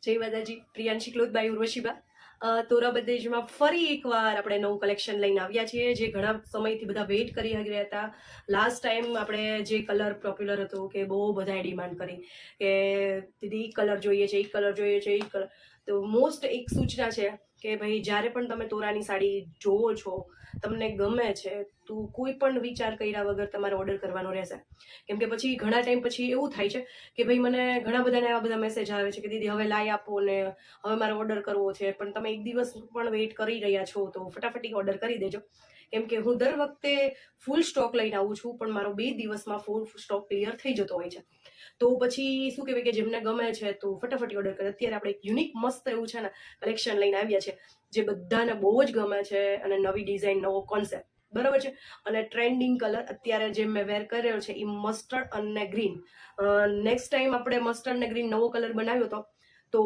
જય Mataji. Priyanshi cloth by Urvashiba. તોરા બધેજમાં ફરી એકવાર આપણે નવું કલેક્શન લઈને આવ્યા છીએ, જે ઘણા સમયથી બધા વેઇટ કરી રહ્યા હતા. લાસ્ટ ટાઈમ આપણે જે કલર પોપ્યુલર હતો કે બહુ બધાએ ડિમાન્ડ કરી કે દીદી કલર જોઈએ છે, એ કલર જોઈએ છે, એ કલર. તો મોસ્ટ એક સૂચના છે કે ભાઈ જ્યારે પણ તમે તોરાની સાડી જોવો છો, તમને ગમે છે, તો કોઈ પણ વિચાર કર્યા વગર તમારે ઓર્ડર કરવાનો રહેશે. કેમ કે પછી ઘણા ટાઈમ પછી એવું થાય છે કે ભાઈ મને ઘણા બધાને એવા બધા મેસેજ આવે છે કે દીદી હવે લાઈ આપો ને હવે મારે ઓર્ડર કરવો છે, પણ તમે એક દિવસ પણ વેઇટ કરી રહ્યા છો તો ફટાફટી ઓર્ડર કરી દેજો. કેમ કે હું દર વખતે ફૂલ સ્ટોક લઈને આવું છું, પણ મારો 2 દિવસમાં ફૂલ સ્ટોક ક્લિયર થઈ જતો હોય છે. તો પછી શું કહેવાય કે જેમને ગમે છે તો ફટાફટી ઓર્ડર કરે. અત્યારે આપણે એક યુનિક મસ્ત એવું છે ને કલેક્શન લઈને આવ્યા છે, જે બધાને બહુ જ ગમે છે, અને નવી ડિઝાઇન, નવો કોન્સેપ્ટ, બરાબર છે. અને ટ્રેન્ડિંગ કલર અત્યારે જે મેં વેર કર્યો છે એ મસ્ટર્ડ અને ગ્રીન. નેક્સ્ટ ટાઈમ આપણે મસ્ટર્ડ અને ગ્રીન નવો કલર બનાવ્યો હતો, તો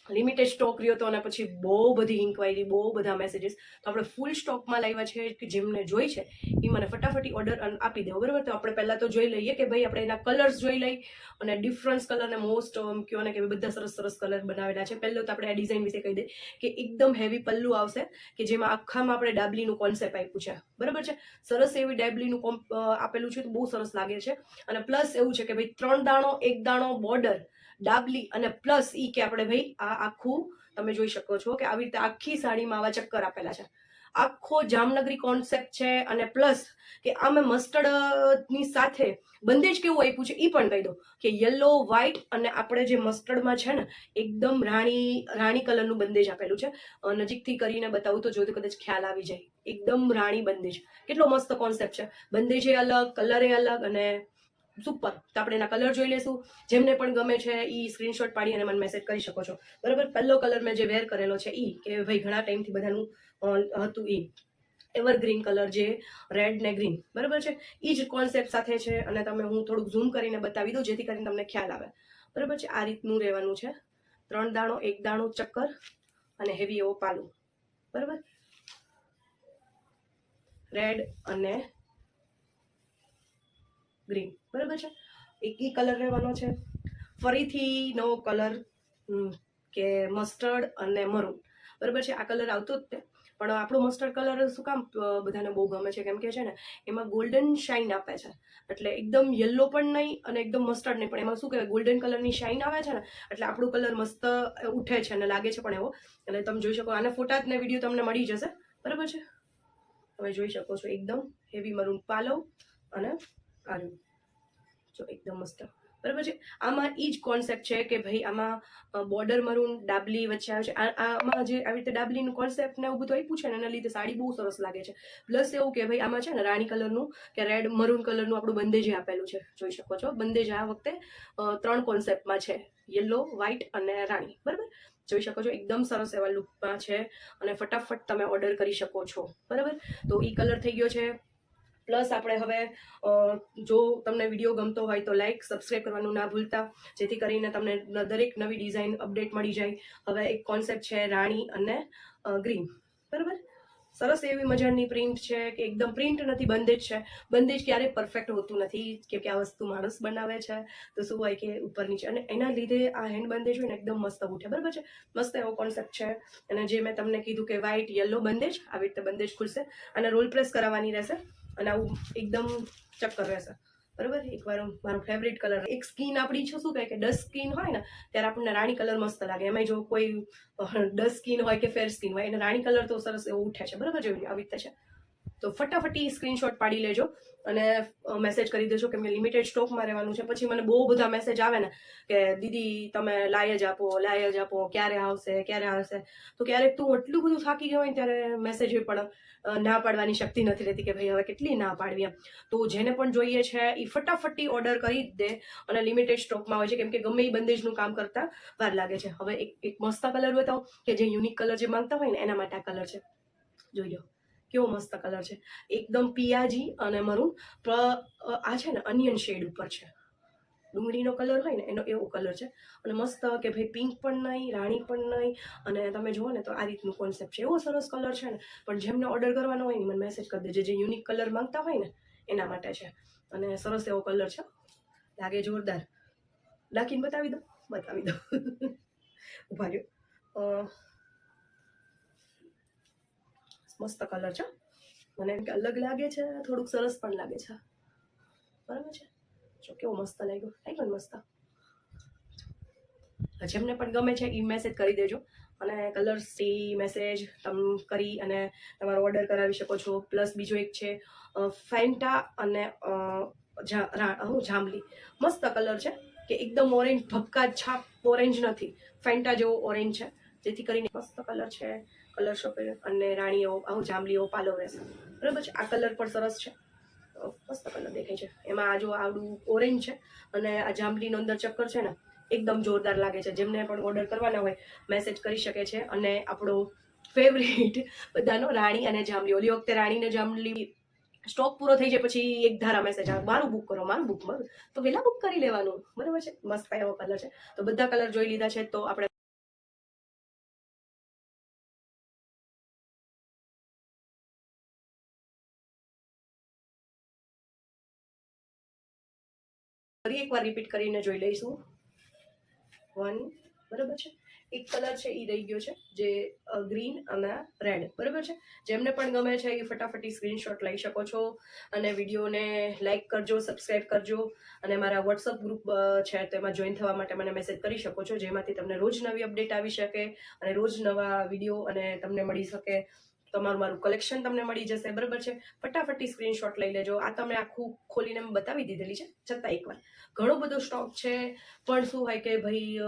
લિમિટેડ સ્ટોક રહ્યો હતો, અને પછી બહુ બધી ઇન્ક્વાયરી, બહુ બધા મેસેજીસ. તો આપણે ફૂલ સ્ટોકમાં લાવ્યા છે કે જેમને જોઈ છે એ મને ફટાફટી ઓર્ડર આપી દેવો, બરાબર. તો આપણે પહેલાં તો જોઈ લઈએ કે ભાઈ આપણે એના કલર્સ જોઈ લઈ, અને ડિફરન્સ કલરને મોસ્ટ કહો ને કે બધા સરસ સરસ કલર બનાવેલા છે. પહેલો તો આપણે આ ડિઝાઇન વિશે કહી દઈએ કે એકદમ હેવી પલ્લુ આવશે, કે જેમાં આખામાં આપણે ડાબલીનું કોન્સેપ્ટ આપ્યું છે, બરાબર છે. સરસ એવી ડાબલીનું આપેલું છે, તો બહુ સરસ લાગે છે. અને પ્લસ એવું છે કે ભાઈ 3 દાણો 1 દાણો બોર્ડર ડાબલી, અને પ્લસ ઈ કે આપણે ભાઈ આ આખું તમે જોઈ શકો છો કે આવી રીતે આખી સાડીમાં આવા ચક્કર આપેલા છે. આખો જામનગરી કોન્સેપ્ટ છે. અને પ્લસ કે આ મેં મસ્ટર્ડ ની સાથે બંદેજ કેવું આપ્યું છે એ પણ કહી દો કે યલો, વ્હાઈટ અને આપણે જે મસ્ટર્ડમાં છે ને એકદમ રાણી કલરનું બંદેજ આપેલું છે. નજીકથી કરીને બતાવું તો જો તો કદાચ ખ્યાલ આવી જાય. એકદમ રાણી બંદેજ. કેટલો મસ્ત કોન્સેપ્ટ છે. બંદેજે અલગ, કલરે અલગ, અને સુપર. તો આપણે એના કલર જોઈ લેશું. જેમને પણ ગમે છે એ સ્ક્રીનશોટ પાડી અને મને મેસેજ કરી શકો છો, બરાબર. પહેલો કલર મેં જે વેર કરેલો છે એ કે ભાઈ ઘણા ટાઈમથી બધાનું હતું એ એવરગ્રીન કલર, જે રેડ ને ગ્રીન, બરાબર છે. એ જ કોન્સેપ્ટ સાથે છે. અને તમે હું થોડુંક ઝૂમ કરીને બતાવી દઉં જેથી કરીને તમને ખ્યાલ આવે, બરાબર છે. આ રીતનું રહેવાનું છે. 3 દાણો 1 દાણો ચક્કર અને હેવી એવો પાલું, બરાબર. રેડ અને ગ્રીન, બરાબર છે. એક ઈ કલર રહેવાનો છે. ફરીથી નવો કલર કે મસ્ટર્ડ અને મરૂન, બરાબર છે. આ કલર આવતો જ તે, પણ આપણો મસ્ટર્ડ કલર શું કામ બધાને બહુ ગમે છે, કેમ કે છે ને એમાં ગોલ્ડન શાઇન આપે છે. એટલે એકદમ યલો પણ નહીં અને એકદમ મસ્ટર્ડ નહીં, પણ એમાં શું કહેવાય ગોલ્ડન કલરની શાઇન આવે છે ને, એટલે આપણું કલર મસ્ત ઉઠે છે અને લાગે છે પણ એવો. એટલે તમે જોઈ શકો, આને ફોટા ને વિડીયો તમને મળી જશે, બરાબર છે. તમે જોઈ શકો છો એકદમ હેવી મરૂન પાલવ અને આર્યું જો એકદમ મસ્ત, બરાબર છે. આમાં એ જ કોન્સેપ્ટ છે કે ભાઈ આમાં બોર્ડર મરૂન ડાબલી વચ્ચે આવે છે. આમાં જે આવી રીતે ડાબલીનું કોન્સેપ્ટ ને એવું બધું આપ્યું છે ને એના લીધે સાડી બહુ સરસ લાગે છે. પ્લસ એવું કે ભાઈ આમાં છે ને રાણી કલરનું કે રેડ મરૂન કલરનું આપણું બંદેજ આપેલું છે, જોઈ શકો છો. બંદેજ આ વખતે 3 કોન્સેપ્ટમાં છે, યલો, વ્હાઈટ અને રાણી, બરાબર. જોઈ શકો છો એકદમ સરસ એવા લુકમાં છે, અને ફટાફટ તમે ઓર્ડર કરી શકો છો, બરાબર. તો એ કલર થઈ ગયો છે. પ્લસ આપણે હવે જો તમને વિડીયો ગમતો હોય તો લાઈક, સબસ્ક્રાઈબ કરવાનું ના ભૂલતા, જેથી કરીને તમને દરેક નવી ડિઝાઇન અપડેટ મળી જાય. હવે એક કોન્સેપ્ટ છે રાણી અને ગ્રીન, બરાબર. સરસ એવી મજાની પ્રિન્ટ છે કે એકદમ પ્રિન્ટ નથી, બંદેજ છે. બંદેજ ક્યારેય પરફેક્ટ હોતું નથી, કેમ કે આ વસ્તુ માણસ બનાવે છે, તો શું હોય કે ઉપર નીચે, અને એના લીધે આ હેન્ડ બંદેજ હોય ને એકદમ મસ્ત ઉઠે, બરાબર છે. મસ્ત એવો કોન્સેપ્ટ છે. અને જે મેં તમને કીધું કે વ્હાઈટ, યલો બંદેજ, આવી રીતે બંદેજ ખુલશે અને રોલ પ્રેસ કરાવવાની રહેશે, અને આવું એકદમ ચક્કર રહેશે, બરાબર. એકવાર મારો ફેવરિટ કલર. એક સ્કીન આપણી શું કહે કે ડસ્ટ સ્કીન હોય ને ત્યારે આપણને રાણી કલર મસ્ત લાગે. એમાં જો કોઈ ડસ્ટ સ્કીન હોય કે ફેર સ્કીન હોય, એને રાણી કલર તો સરસ એવો ઉઠે છે, બરાબર. જોયું આવી રીતે છે. તો ફટાફટી સ્ક્રીનશોટ પાડી લેજો અને મેસેજ કરી દેજો, કેમ કે લિમિટેડ સ્ટોકમાં રહેવાનું છે. પછી મને બહુ બધા મેસેજ આવે ને કે દીદી તમે લાય જ આપો, ક્યારે આવશે, ક્યારે આવશે. તો ક્યારેક તું એટલું બધું થાકી ગયો હોય ત્યારે મેસેજ પણ ના પાડવાની શક્તિ નથી રહેતી કે ભાઈ હવે કેટલી ના પાડવી એમ. તો જેને પણ જોઈએ છે એ ફટાફટી ઓર્ડર કરી જ દે, અને લિમિટેડ સ્ટોકમાં હોય છે, કેમ કે ગમે એ બંદેજનું કામ કરતા વાર લાગે છે. હવે એક મસ્ત કલર બતાવો કે જે યુનિક કલર જે માંગતા હોય ને એના માટે આ કલર છે. જોઈ લો કેવો મસ્ત કલર છે, એકદમ પિયાજી અને મરૂન. આ છે ને અનિયન શેડ ઉપર છે, ડુંગળીનો કલર હોય ને એનો એવો કલર છે. અને મસ્ત કે ભાઈ પિંક પણ નહીં, રાણી પણ નહીં, અને તમે જુઓ ને તો આ રીતનું કોન્સેપ્ટ છે. એવો સરસ કલર છે ને. પણ જેમને ઓર્ડર કરવાનો હોય ને મને મેસેજ કરી દેજો, જે યુનિક કલર માંગતા હોય ને એના માટે છે. અને સરસ એવો કલર છે, લાગે જોરદાર. નાખીને બતાવી દો ઉભા રહ્યો. મસ્ત કલર છે, મને એમ કે અલગ લાગે છે, થોડુંક સરસ પણ લાગે છે. બરાબર છે, જો કેવો મસ્ત લાગ્યો ને મસ્ત. જેમને પણ ગમે છે એ મેસેજ કરી દેજો, અને કલર્સથી મેસેજ કરી અને તમારો ઓર્ડર કરાવી શકો છો. પ્લસ બીજો એક છે ફેન્ટા અને જાંબલી. મસ્ત કલર છે કે એકદમ ઓરેન્જ, ભપકા છાપ ઓરેન્જ નથી, ફેન્ટા જેવો ઓરેન્જ છે, જેથી કરીને મસ્ત કલર છે. કલર શોપે અને રાણીઓ જાંબલીઓ પાલો રહેશે. બરાબર છે, આ કલર પણ સરસ છે, મસ્ત કલર દેખાય છે. એમાં આ જો આવડું ઓરેન્જ છે અને આ જાંબલીનો અંદર ચક્કર છે ને, એકદમ જોરદાર લાગે છે. જેમને પણ ઓર્ડર કરવાના હોય મેસેજ કરી શકે છે. અને આપણો ફેવરિટ બધાનો રાણી અને જાંબલી. ઓલી વખતે રાણી ને જાંબલી સ્ટોક પૂરો થઈ જાય પછી એક ધારા મેસેજ આવે, મારું બુક કરો, મારું બુક, મારું. તો વહેલા બુક કરી લેવાનું. બરાબર છે, મસ્ત એવો કલર છે. તો બધા કલર જોઈ લીધા છે, તો આપણે ફરી એકવાર રિપીટ કરીને જોઈ લઈશું. 1, બરાબર છે. એક કલર છે એ રહી ગયો છે, જે ગ્રીન અને રેડ. બરાબર છે, જેમને પણ ગમે છે એ ફટાફટી સ્ક્રીનશોટ લઈ શકો છો. અને વિડીયોને લાઈક કરજો, સબસ્ક્રાઈબ કરજો, અને મારા વોટ્સઅપ ગ્રુપ છે તેમાં જોઈન થવા માટે મને મેસેજ કરી શકો છો, જેમાંથી તમને રોજ નવી અપડેટ આવી શકે અને રોજ નવા વિડીયો અને તમને મળી શકે. મારું કલેક્શન તમને મળી જશે. બરાબર છે, ફટાફટી સ્ક્રીનશોટ લઈ લેજો. આ તમને આખું ખોલીને બતાવી દીધેલી છે, છતાં એકવાર ઘણો બધો સ્ટોક છે. પણ શું હોય કે ભાઈ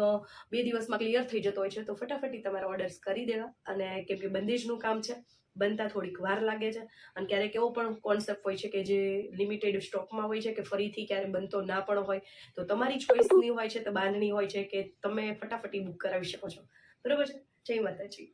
2 દિવસમાં ક્લિયર થઈ જતો હોય છે, તો ફટાફટી તમારા ઓર્ડર્સ કરી દેવા. અને કેમ કે બંદેજનું કામ છે, બનતા થોડીક વાર લાગે છે. અને ક્યારેક એવો પણ કોન્સેપ્ટ હોય છે કે જે લિમિટેડ સ્ટોકમાં હોય છે, કે ફરીથી ક્યારે બનતો ના પણ હોય, તો તમારી ચોઈસની હોય છે, તો બાંધણી હોય છે કે તમે ફટાફટી બુક કરાવી શકો છો. બરાબર છે. જય માતાજી.